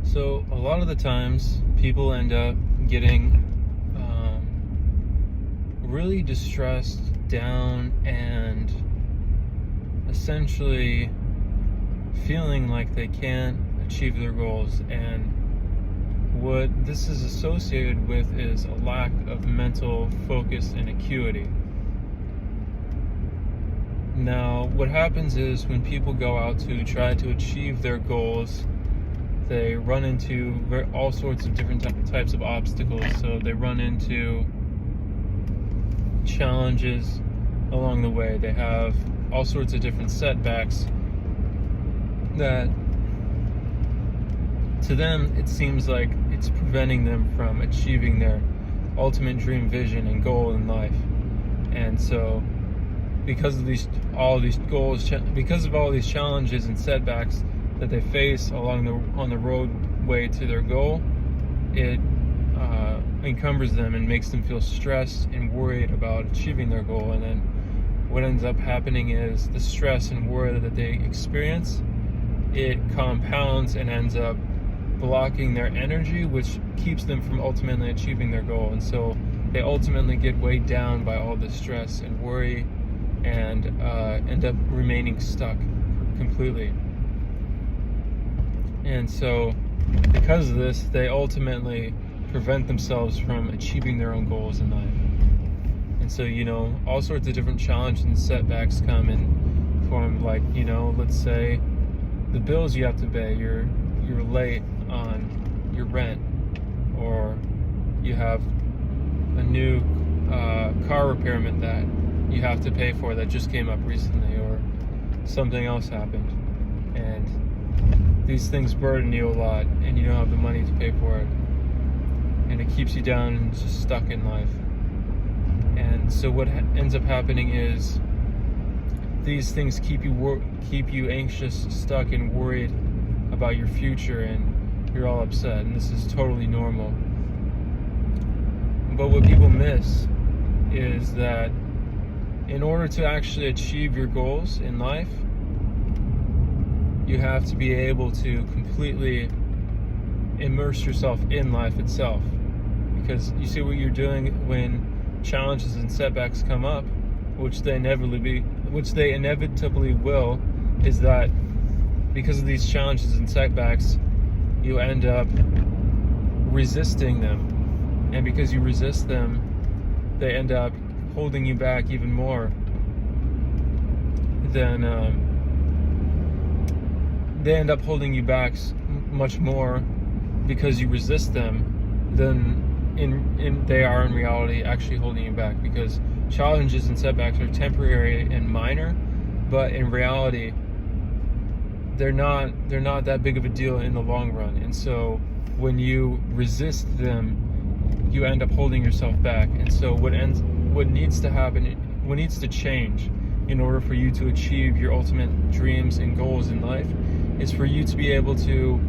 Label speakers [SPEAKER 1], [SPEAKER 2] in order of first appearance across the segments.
[SPEAKER 1] So a lot of the times people end up getting really distressed, down, and essentially feeling like they can't achieve their goals. And what this is associated with is a lack of mental focus and acuity. Now, what happens is when people go out to try to achieve their goals, they run into all sorts of different types of obstacles. So they run into challenges along the way. They have all sorts of different setbacks that, to them, it seems like it's preventing them from achieving their ultimate dream, vision, and goal in life. And so, because of all these challenges and setbacks that they face on the roadway to their goal, it encumbers them and makes them feel stressed and worried about achieving their goal. And then what ends up happening is the stress and worry that they experience, it compounds and ends up blocking their energy, which keeps them from ultimately achieving their goal. And so they ultimately get weighed down by all the stress and worry and end up remaining stuck completely. And so because of this, they ultimately prevent themselves from achieving their own goals in life. And so, all sorts of different challenges and setbacks come in form, like, let's say the bills you have to pay, you're late on your rent, or you have a new car repairment that you have to pay for that just came up recently, or something else happened, and these things burden you a lot and you don't have the money to pay for it, and it keeps you down and just stuck in life. And so what ends up happening is these things keep you anxious, stuck, and worried about your future, and you're all upset, and this is totally normal. But what people miss is that in order to actually achieve your goals in life, you have to be able to completely immerse yourself in life itself. Because you see, what you're doing when challenges and setbacks come up, which they inevitably will, is that because of these challenges and setbacks, you end up resisting them. And because you resist them, they end up holding you back even more than they end up holding you back much more because you resist them than they are in reality actually holding you back. Because challenges and setbacks are temporary and minor, but in reality they're not that big of a deal in the long run. And so when you resist them, you end up holding yourself back. And so what needs to change in order for you to achieve your ultimate dreams and goals in life is for you to be able to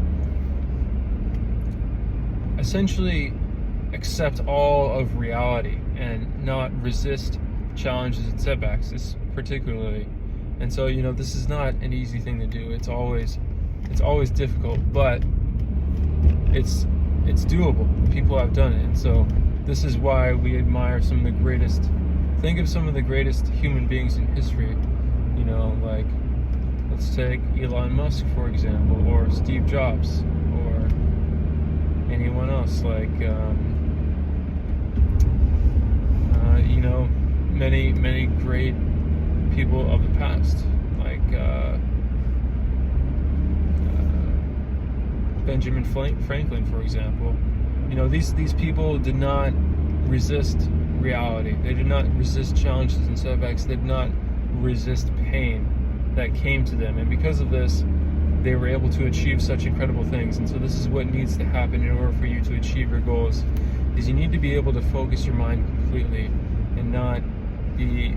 [SPEAKER 1] essentially accept all of reality and not resist challenges and setbacks, particularly. And so, this is not an easy thing to do. It's always difficult, but it's doable. People have done it. And so this is why we admire some of the greatest. Think of some of the greatest human beings in history. Like, let's take Elon Musk, for example, or Steve Jobs, or anyone else, like many great people of the past, like Benjamin Franklin, for example. These people did not resist reality. They did not resist challenges and setbacks. They did not resist pain that came to them. And because of this, they were able to achieve such incredible things. And so this is what needs to happen in order for you to achieve your goals, is you need to be able to focus your mind completely and not be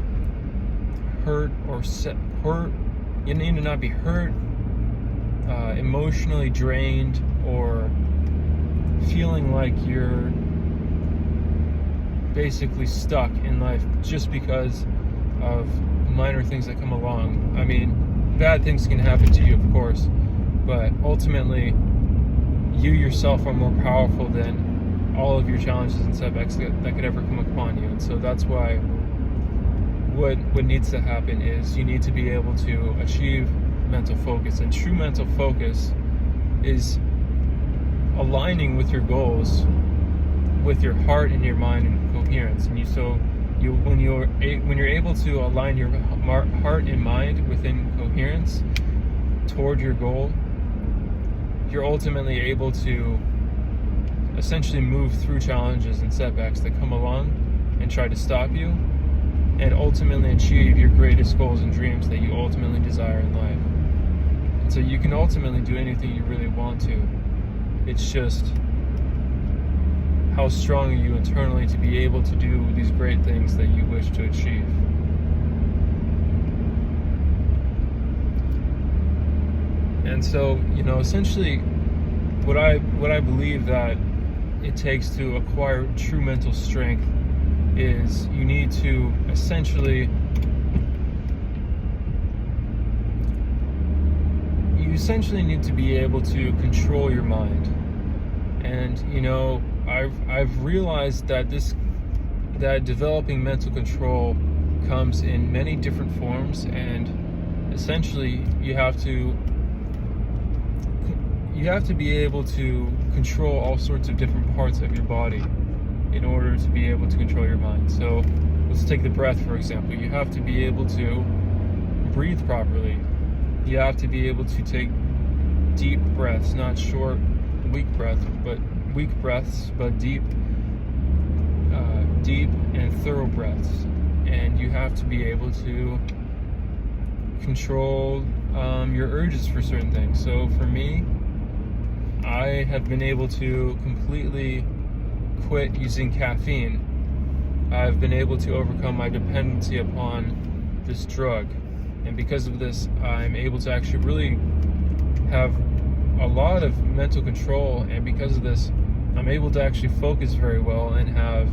[SPEAKER 1] hurt or you need to not be hurt, emotionally drained, or feeling like you're basically stuck in life just because of minor things that come along. I mean, bad things can happen to you, of course, but ultimately you yourself are more powerful than all of your challenges and setbacks that could ever come upon you. And so that's why what needs to happen is you need to be able to achieve mental focus. And true mental focus is aligning with your goals with your heart and your mind in coherence. And when you're able to align your heart and mind within coherence toward your goal, you're ultimately able to essentially move through challenges and setbacks that come along and try to stop you, and ultimately achieve your greatest goals and dreams that you ultimately desire in life. And so you can ultimately do anything you really want to. It's just, how strong are you internally to be able to do these great things that you wish to achieve? And so, essentially what I believe that it takes to acquire true mental strength is you essentially need to be able to control your mind. And I've realized that developing mental control comes in many different forms, and essentially you have to be able to control all sorts of different parts of your body in order to be able to control your mind. So let's take the breath, for example. You have to be able to breathe properly. You have to be able to take deep breaths, not short, weak breaths, but deep and thorough breaths. And you have to be able to control your urges for certain things. So for me, I have been able to completely quit using caffeine. I've been able to overcome my dependency upon this drug. And because of this, I'm able to actually really have a lot of mental control. And because of this, I'm able to actually focus very well and have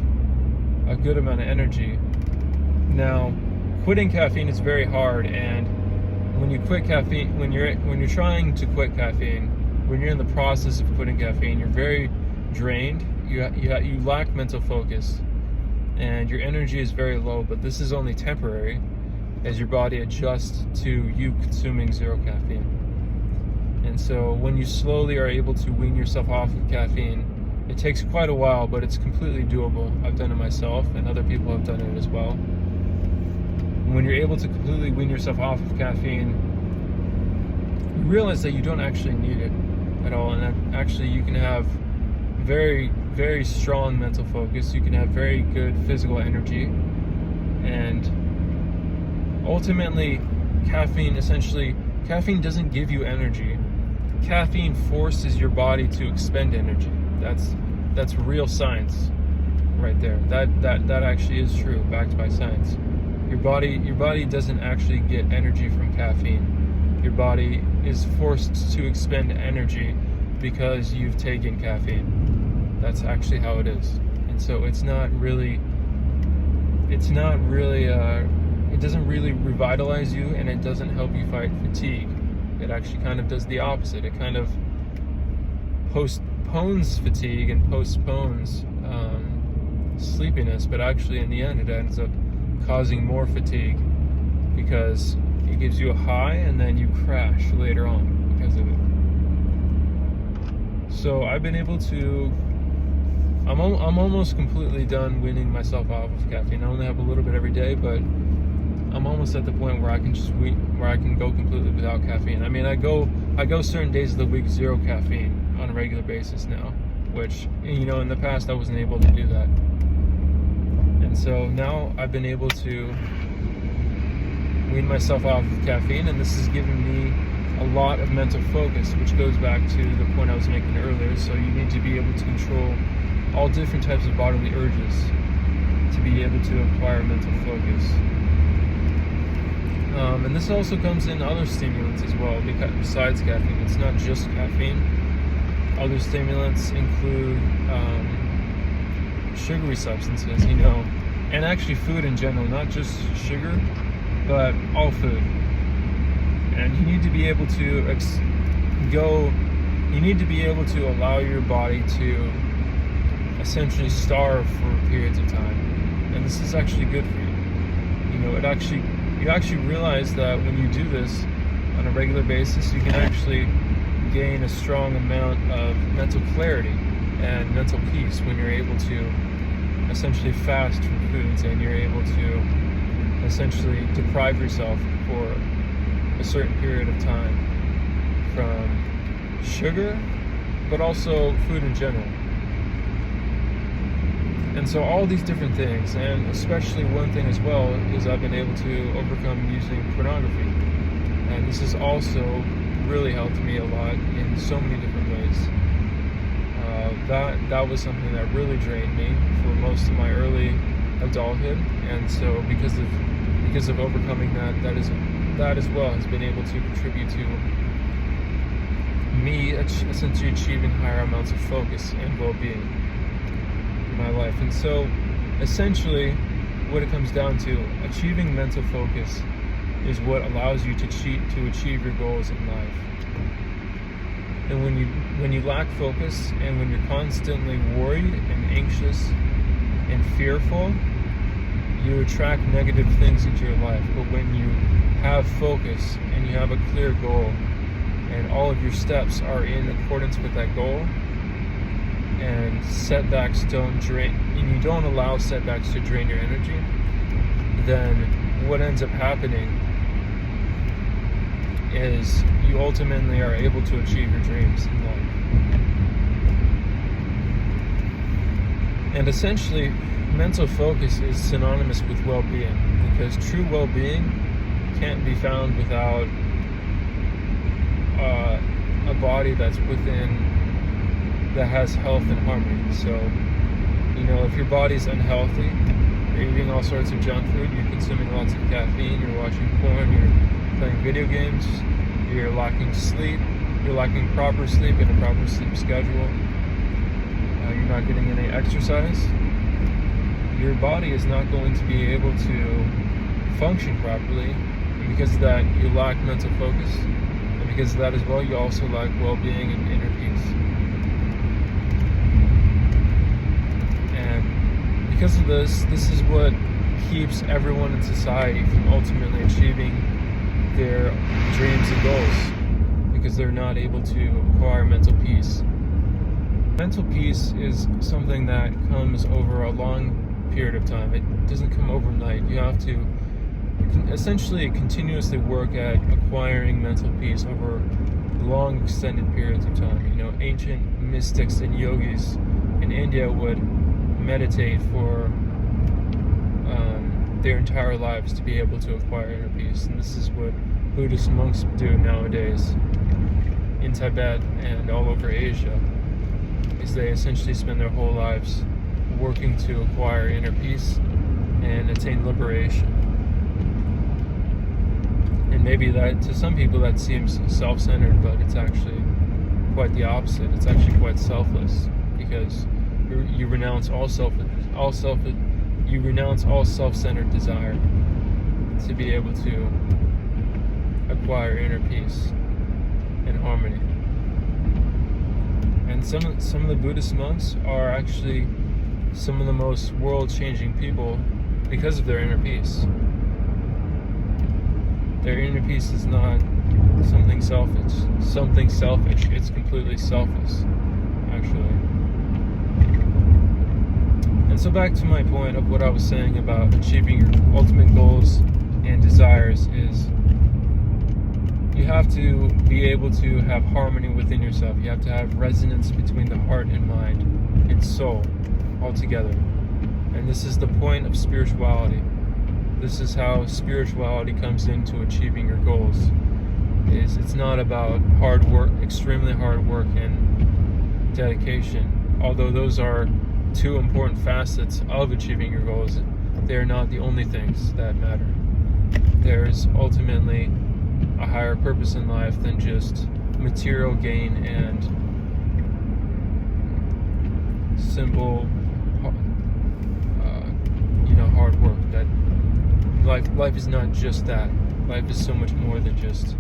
[SPEAKER 1] a good amount of energy. Now, quitting caffeine is very hard. And when you quit caffeine, when you're trying to quit caffeine, when you're in the process of quitting caffeine, you're very drained. You lack mental focus, and your energy is very low. But this is only temporary, as your body adjusts to you consuming zero caffeine. And so when you slowly are able to wean yourself off of caffeine, it takes quite a while, but it's completely doable. I've done it myself, and other people have done it as well. When you're able to completely wean yourself off of caffeine, you realize that you don't actually need it at all, and that actually you can have very, very strong mental focus. You can have very good physical energy, and ultimately caffeine doesn't give you energy. Caffeine forces your body to expend energy. That's real science right there. That actually is true, backed by science. Your body doesn't actually get energy from caffeine. Your body is forced to expend energy because you've taken caffeine. That's actually how it is. And so it doesn't really revitalize you, and it doesn't help you fight fatigue. It actually kind of does the opposite. It kind of postpones fatigue and postpones sleepiness, but actually in the end it ends up causing more fatigue, because it gives you a high and then you crash later on because of it. So I've been able to, I'm almost completely done weaning myself off of caffeine. I only have a little bit every day, but I'm almost at the point where I can go completely without caffeine. I mean, I go certain days of the week zero caffeine on a regular basis now, which, in the past I wasn't able to do that. And so now I've been able to wean myself off of caffeine, and this has given me a lot of mental focus, which goes back to the point I was making earlier. So you need to be able to control all different types of bodily urges to be able to acquire mental focus. And this also comes in other stimulants as well, besides caffeine. It's not just caffeine. Other stimulants include sugary substances, and actually food in general, not just sugar, but all food. And you need to be able to you need to be able to allow your body to essentially starve for periods of time. And this is actually good for you. You know, you actually realize that when you do this on a regular basis, you can actually gain a strong amount of mental clarity and mental peace when you're able to essentially fast from foods, and you're able to essentially deprive yourself for a certain period of time from sugar, but also food in general. And so all these different things, and especially one thing as well, is I've been able to overcome using pornography. And this has also really helped me a lot in so many different ways. That was something that really drained me for most of my early adulthood, and so because of overcoming that as well has been able to contribute to me essentially achieving higher amounts of focus and well-being in my life. And so essentially what it comes down to, achieving mental focus is what allows you to achieve your goals in life. And when you lack focus, and when you're constantly worried and anxious and fearful, you attract negative things into your life. But when you have focus and you have a clear goal, and all of your steps are in accordance with that goal, and setbacks don't drain, and you don't allow setbacks to drain your energy, then what ends up happening is you ultimately are able to achieve your dreams in life. And essentially, mental focus is synonymous with well-being, because true well-being can't be found without a body that has health and harmony. So, you know, if your body's unhealthy, you're eating all sorts of junk food, you're consuming lots of caffeine, you're watching porn, you're playing video games, you're lacking sleep, you're lacking proper sleep and a proper sleep schedule, you're not getting any exercise, your body is not going to be able to function properly. And because of that, you lack mental focus. And because of that as well, you also lack well-being and inner peace. And because of this is what keeps everyone in society from ultimately achieving their dreams and goals, because they're not able to acquire mental peace. Mental peace is something that comes over a long period of time. It doesn't come overnight. You have to essentially continuously work at acquiring mental peace over long extended periods of time. You know, ancient mystics and yogis in India would meditate for their entire lives to be able to acquire inner peace. And this is what Buddhist monks do nowadays in Tibet and all over Asia, is they essentially spend their whole lives working to acquire inner peace and attain liberation. And maybe that, to some people, that seems self-centered, but it's actually quite the opposite. It's actually quite selfless, because you renounce all self-centered desire to be able to acquire inner peace and harmony. And some of the Buddhist monks are actually some of the most world-changing people because of their inner peace. Their inner peace is not something selfish. It's completely selfless, actually. And so back to my point of what I was saying about achieving your ultimate goals and desires is you have to be able to have harmony within yourself. You have to have resonance between the heart and mind and soul all together. And this is the point of spirituality. This is how spirituality comes into achieving your goals. It's not about hard work, extremely hard work and dedication. Although those are two important facets of achieving your goals, they're not the only things that matter. There's ultimately a higher purpose in life than just material gain and simple, hard work. That life is not just that. Life is so much more than just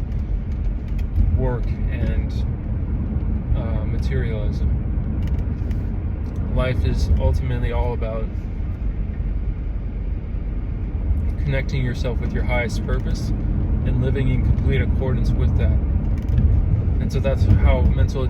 [SPEAKER 1] work and materialism. Life is ultimately all about connecting yourself with your highest purpose and living in complete accordance with that. And so that's how mental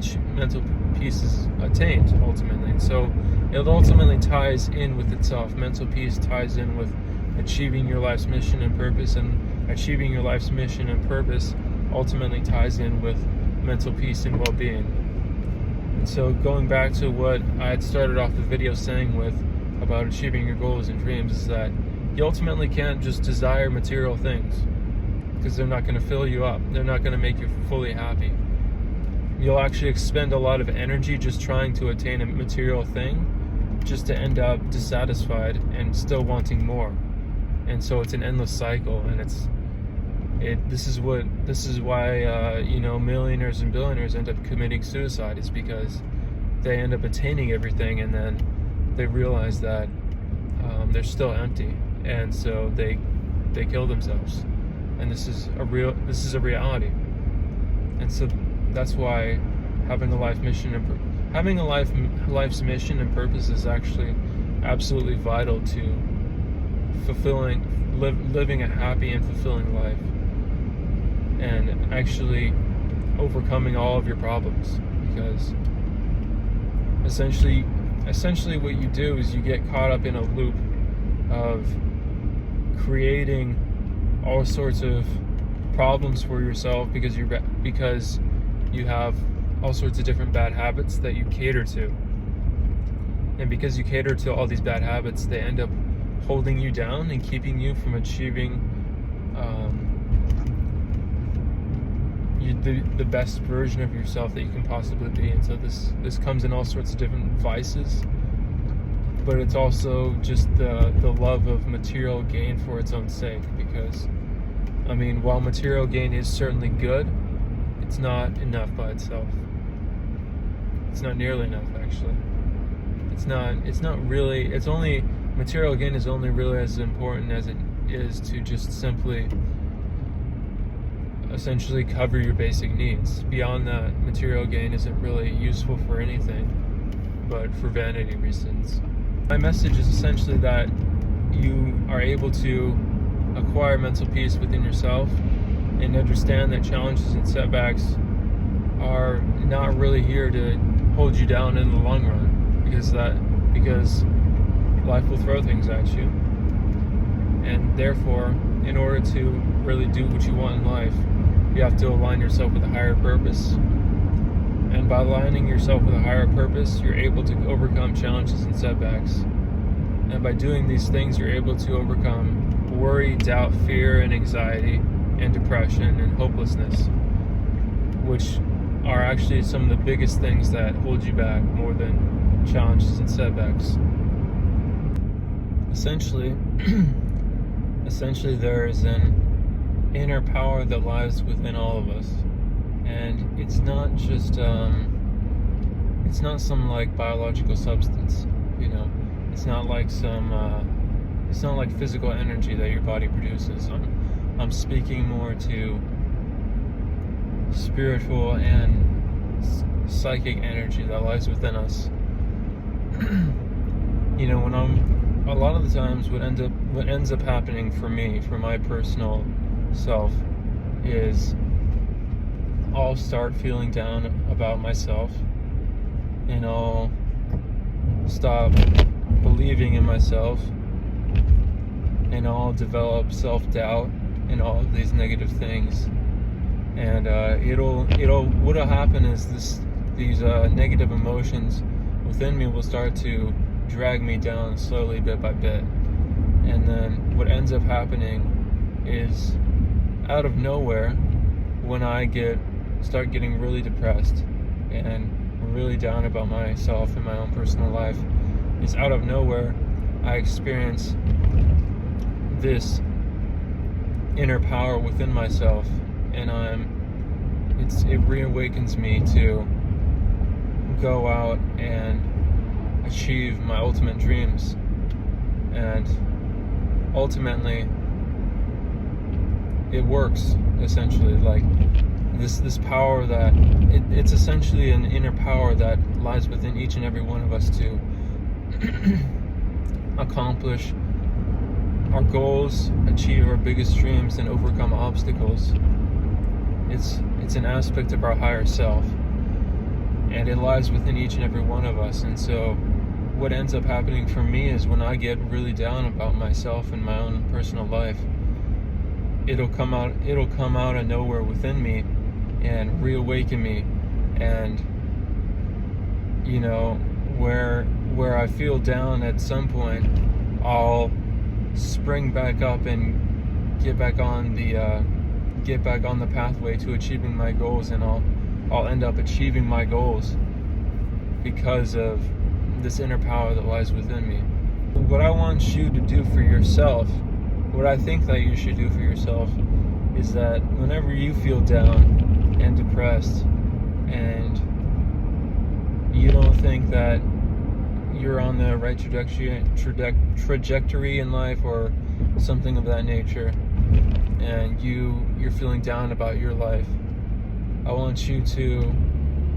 [SPEAKER 1] peace is attained ultimately. And so it ultimately ties in with itself. Mental peace ties in with achieving your life's mission and purpose, and achieving your life's mission and purpose ultimately ties in with mental peace and well-being. And so going back to what I had started off the video saying with about achieving your goals and dreams, is that you ultimately can't just desire material things, because they're not going to fill you up. They're not going to make you fully happy. You'll actually expend a lot of energy just trying to attain a material thing, just to end up dissatisfied and still wanting more. And so it's an endless cycle, and this is why millionaires and billionaires end up committing suicide, is because they end up attaining everything and then they realize that they're still empty, and so they kill themselves. And this is a reality. And so that's why having a life's mission and purpose is actually absolutely vital to living a happy and fulfilling life, and actually overcoming all of your problems. Because essentially what you do is you get caught up in a loop of creating all sorts of problems for yourself because you have all sorts of different bad habits that you cater to. And because you cater to all these bad habits, they end up holding you down and keeping you from achieving the best version of yourself that you can possibly be. And so this comes in all sorts of different vices, but it's also just the love of material gain for its own sake. Because while material gain is certainly good, it's not enough by itself. It's not nearly enough, actually. Material gain is only really as important as it is to just simply essentially cover your basic needs. Beyond that, material gain isn't really useful for anything but for vanity reasons. My message is essentially that you are able to acquire mental peace within yourself and understand that challenges and setbacks are not really here to hold you down in the long run, because life will throw things at you. And therefore, in order to really do what you want in life, you have to align yourself with a higher purpose. And by aligning yourself with a higher purpose, you're able to overcome challenges and setbacks. And by doing these things, you're able to overcome worry, doubt, fear, and anxiety, and depression, and hopelessness, which are actually some of the biggest things that hold you back more than challenges and setbacks. Essentially, there is an inner power that lies within all of us, and it's not just it's not some like biological substance, it's not like it's not like physical energy that your body produces. I'm speaking more to spiritual and psychic energy that lies within us. A lot of the times what ends up happening for me, for my personal self, is I'll start feeling down about myself, and I'll stop believing in myself, and I'll develop self-doubt and all of these negative things. And what'll happen is these negative emotions within me will start to drag me down slowly, bit by bit. And then what ends up happening is, out of nowhere, when I start getting really depressed and really down about myself and my own personal life, is out of nowhere I experience this inner power within myself, and it reawakens me to go out and achieve my ultimate dreams. And ultimately it works, essentially. Like, this power that it's essentially an inner power that lies within each and every one of us to accomplish our goals, achieve our biggest dreams, and overcome obstacles. It's an aspect of our higher self, and it lies within each and every one of us. And so what ends up happening for me is when I get really down about myself and my own personal life, it'll come out of nowhere within me and reawaken me. And where I feel down at some point, I'll spring back up and get back on the pathway to achieving my goals, and I'll end up achieving my goals because of this inner power that lies within me. What I want you to do for yourself, what I think that you should do for yourself, is that whenever you feel down and depressed and you don't think that you're on the right trajectory in life or something of that nature, and you're feeling down about your life, I want you to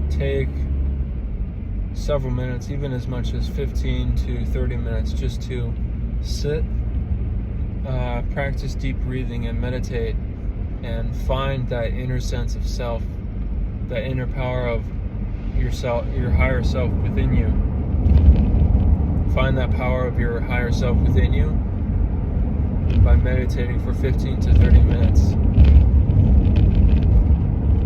[SPEAKER 1] take several minutes, even as much as 15 to 30 minutes, just to sit, practice deep breathing and meditate, and find that inner sense of self, that inner power of yourself, your higher self within you. Find that power of your higher self within you by meditating for 15 to 30 minutes.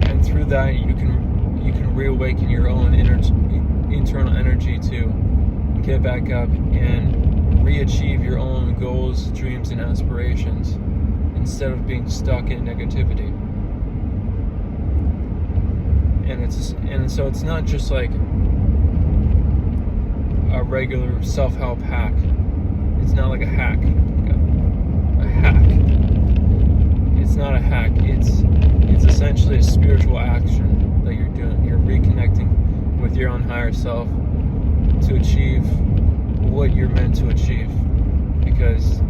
[SPEAKER 1] And through that, you can reawaken your own internal energy to get back up and re-achieve your own goals, dreams, and aspirations instead of being stuck in negativity. And so it's not just like a regular self-help hack. It's not like a hack. A hack. It's not a hack. It's essentially a spiritual action that you're doing. You're reconnecting with your own higher self to achieve what you're meant to achieve, because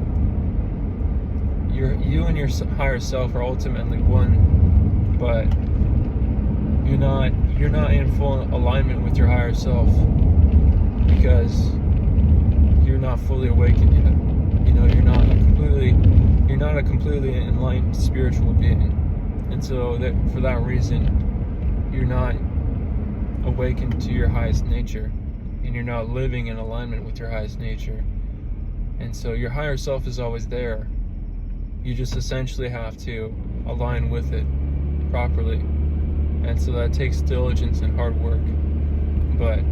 [SPEAKER 1] you and your higher self are ultimately one, but you're not in full alignment with your higher self because you're not fully awakened yet. You're not a completely enlightened spiritual being, and so that for that reason, you're not awakened to your highest nature, and you're not living in alignment with your highest nature. And so your higher self is always there. You just essentially have to align with it properly. And so that takes diligence and hard work. But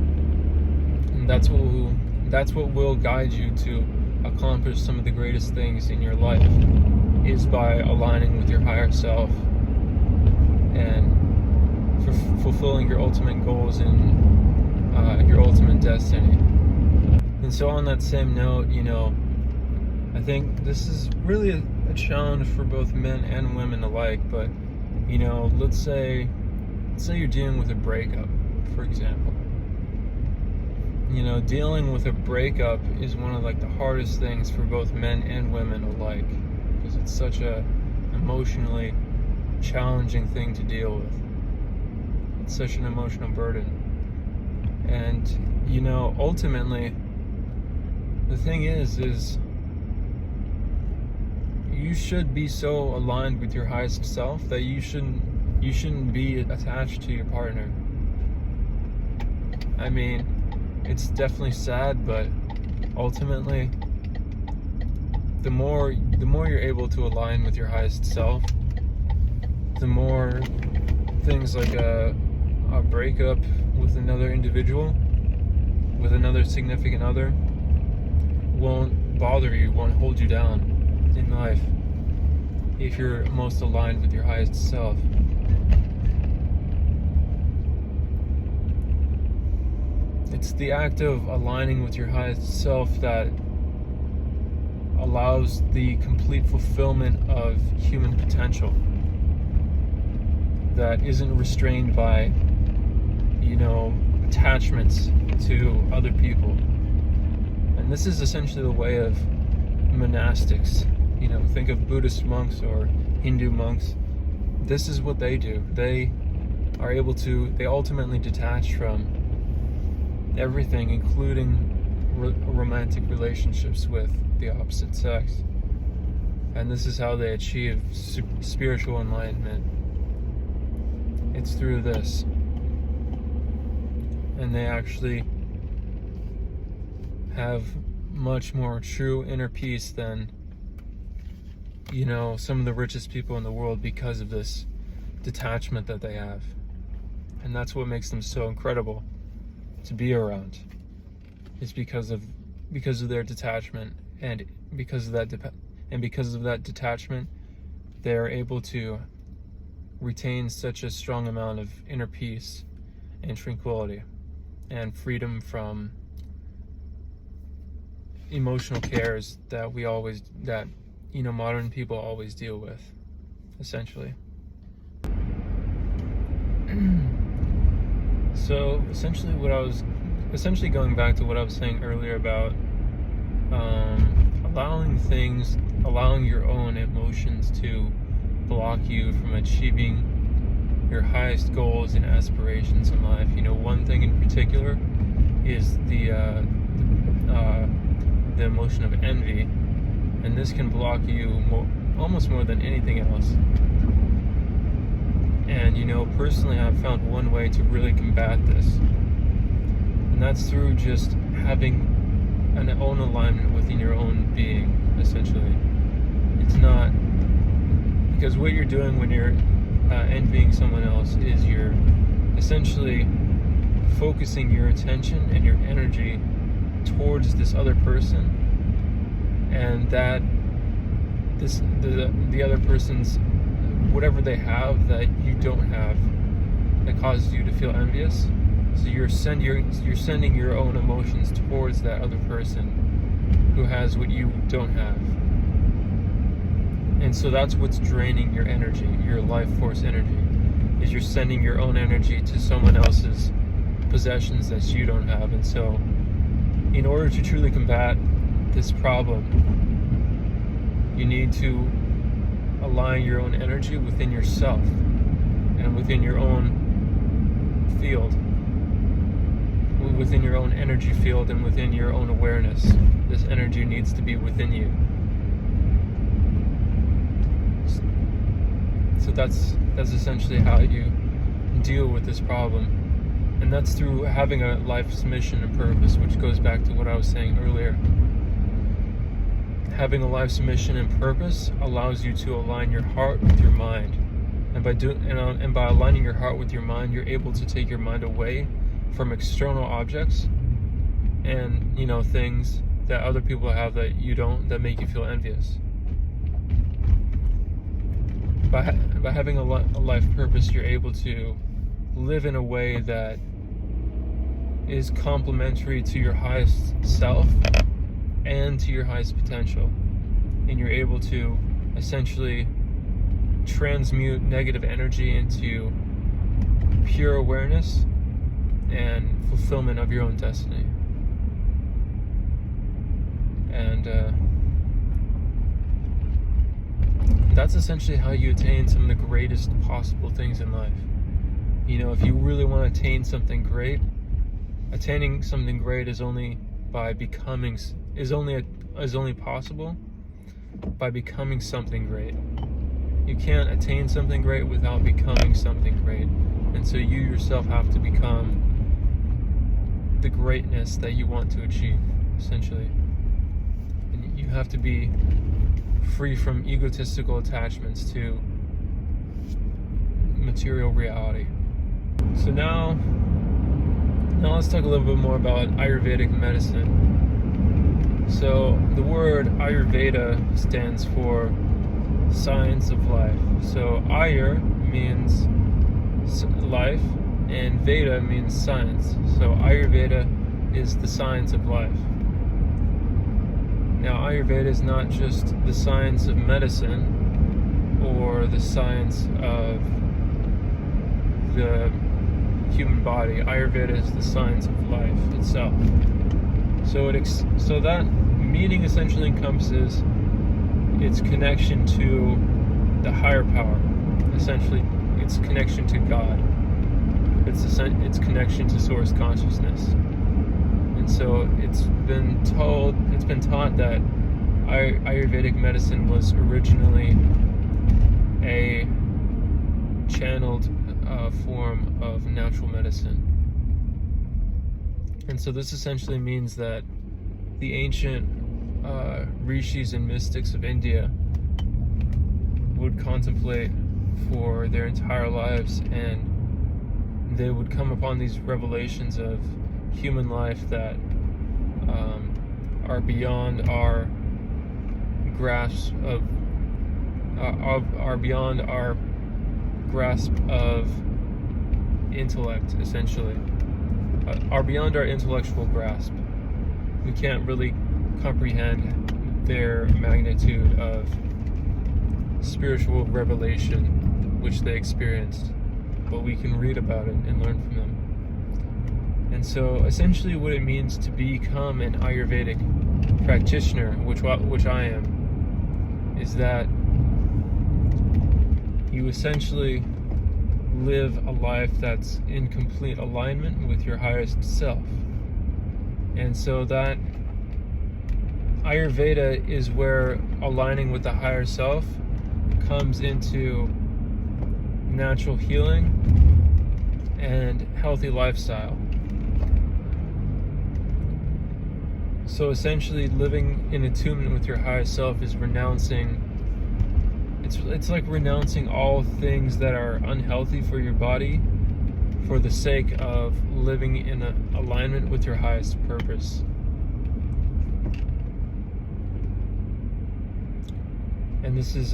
[SPEAKER 1] that's what will guide you to accomplish some of the greatest things in your life, is by aligning with your higher self and fulfilling your ultimate goals and your ultimate destiny. And so on that same note, I think this is really a challenge for both men and women alike. But let's say you're dealing with a breakup, for example. Dealing with a breakup is one of the hardest things for both men and women alike, because it's such a emotionally challenging thing to deal with. It's such an emotional burden. And ultimately, the thing is you should be so aligned with your highest self that you shouldn't be attached to your partner. I mean, it's definitely sad, but ultimately, the more you're able to align with your highest self, the more things like a breakup with another individual, with another significant other, won't bother you, won't hold you down in life, if you're most aligned with your highest self. It's the act of aligning with your highest self that allows the complete fulfillment of human potential, that isn't restrained by attachments to other people. And this is essentially the way of monastics. Think of Buddhist monks or Hindu monks. this is what they do. They ultimately detach from everything, including romantic relationships with the opposite sex. And this is how they achieve spiritual enlightenment. It's through this. And they actually have much more true inner peace than, some of the richest people in the world, because of this detachment that they have. And that's what makes them so incredible to be around. It's because of their detachment, and because of that detachment, they're able to retain such a strong amount of inner peace and tranquility and freedom from emotional cares that modern people always deal with, essentially. So essentially going back to what I was saying earlier about allowing your own emotions to block you from achieving your highest goals and aspirations in life. One thing in particular is the emotion of envy, and this can block you almost more than anything else. And personally, I've found one way to really combat this, and that's through just having an own alignment within your own being, essentially. It's not, because what you're doing when you're envying someone else is you're essentially focusing your attention and your energy towards this other person, and that the other person's whatever they have that you don't have, that causes you to feel envious. So you're sending your own emotions towards that other person who has what you don't have. And so that's what's draining your energy, your life force energy, is you're sending your own energy to someone else's possessions that you don't have. And so in order to truly combat this problem, you need to align your own energy within yourself and within your own field, within your own energy field and within your own awareness. This energy needs to be within you. So that's essentially how you deal with this problem. And that's through having a life's mission and purpose, which goes back to what I was saying earlier. Having a life's mission and purpose allows you to align your heart with your mind. And by aligning your heart with your mind, you're able to take your mind away from external objects and things that other people have that you don't, that make you feel envious. By having a life purpose, you're able to live in a way that is complementary to your highest self and to your highest potential. And you're able to essentially transmute negative energy into pure awareness and fulfillment of your own destiny. And that's essentially how you attain some of the greatest possible things in life. If you really want to attain something great, attaining something great is only possible by becoming something great. You can't attain something great without becoming something great. And so you yourself have to become the greatness that you want to achieve, essentially. And you have to be free from egotistical attachments to material reality. So now let's talk a little bit more about Ayurvedic medicine. So the word Ayurveda stands for science of life. So Ayur means life and Veda means science. So Ayurveda is the science of life. Now Ayurveda is not just the science of medicine or the science of the human body. Ayurveda is the science of life itself. So that meaning essentially encompasses its connection to the higher power, essentially its connection to God. Its connection to source consciousness. And so it's been taught that Ayurvedic medicine was originally a channeled form of natural medicine. And so this essentially means that the ancient rishis and mystics of India would contemplate for their entire lives, and they would come upon these revelations of human life that are beyond our grasp of intellect, essentially, are beyond our intellectual grasp. We can't really comprehend their magnitude of spiritual revelation which they experienced, but we can read about it and learn from them. And so essentially what it means to become an Ayurvedic practitioner, which I am, is that you essentially live a life that's in complete alignment with your highest self. And so that Ayurveda is where aligning with the higher self comes into natural healing and healthy lifestyle. So essentially living in attunement with your highest self is renouncing, it's like renouncing all things that are unhealthy for your body for the sake of living in alignment with your highest purpose. And this is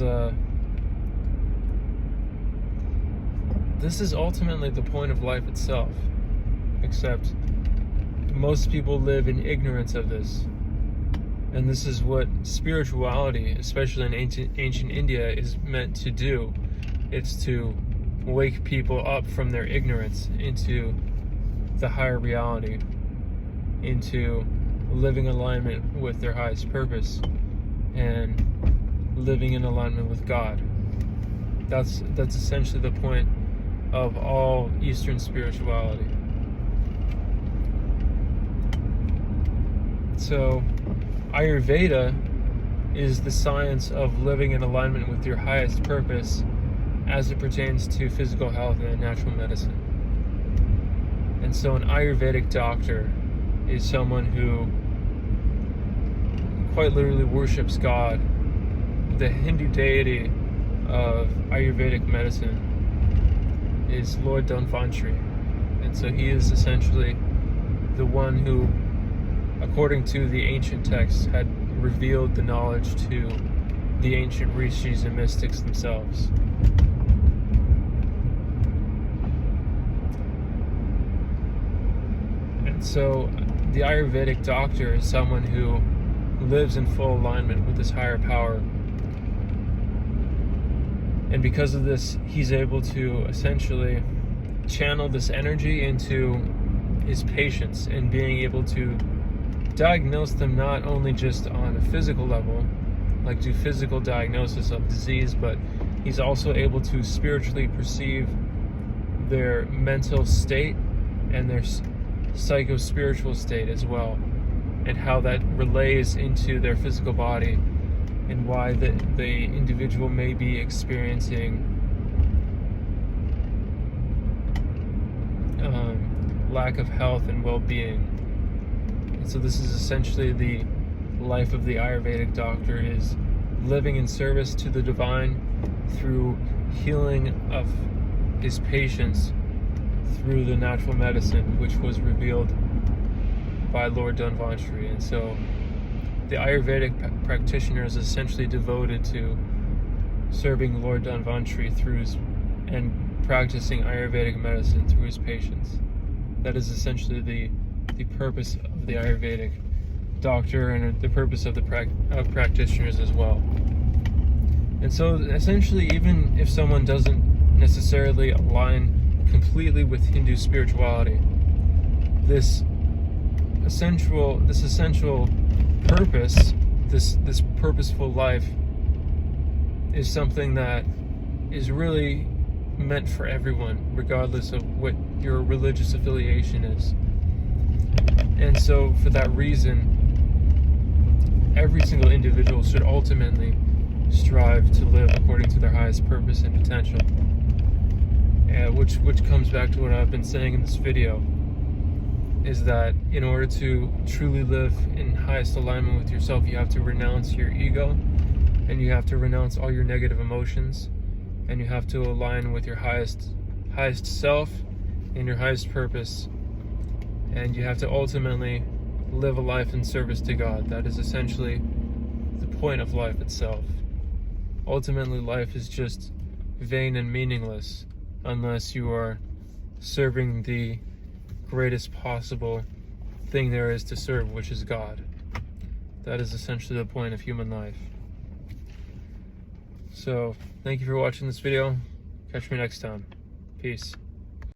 [SPEAKER 1] ultimately the point of life itself, except most people live in ignorance of this. And this is what spirituality, especially in ancient India, is meant to do. It's to wake people up from their ignorance into the higher reality, into living in alignment with their highest purpose and living in alignment with God. That's essentially the point of all Eastern spirituality. So Ayurveda is the science of living in alignment with your highest purpose as it pertains to physical health and natural medicine. And so an Ayurvedic doctor is someone who quite literally worships God. The Hindu deity of Ayurvedic medicine is Lord Dhanvantari. And so he is essentially the one who, according to the ancient texts, had revealed the knowledge to the ancient rishis and mystics themselves. And so the Ayurvedic doctor is someone who lives in full alignment with this higher power. And because of this, he's able to essentially channel this energy into his patients and being able to diagnose them not only just on a physical level, like do physical diagnosis of disease, but he's also able to spiritually perceive their mental state and their psycho-spiritual state as well, and how that relays into their physical body, and why the individual may be experiencing lack of health and well-being. And so this is essentially the life of the Ayurvedic doctor, is living in service to the divine through healing of his patients through the natural medicine which was revealed by Lord Dhanvantari. And so the Ayurvedic practitioner is essentially devoted to serving Lord Dhanvantari and practicing Ayurvedic medicine through his patients. That is essentially the purpose of the Ayurvedic doctor and the purpose of the practitioners as well. And so essentially, even if someone doesn't necessarily align completely with Hindu spirituality, this essential purpose, this purposeful life, is something that is really meant for everyone, regardless of what your religious affiliation is. And so for that reason, every single individual should ultimately strive to live according to their highest purpose and potential. Which comes back to what I've been saying in this video, is that in order to truly live in highest alignment with yourself, you have to renounce your ego, and you have to renounce all your negative emotions, and you have to align with your highest self and your highest purpose, and you have to ultimately live a life in service to God. That is essentially the point of life itself. Ultimately, life is just vain and meaningless unless you are serving the greatest possible thing there is to serve, which is God. That is essentially the point of human life. So, thank you for watching this video. Catch me next time. Peace.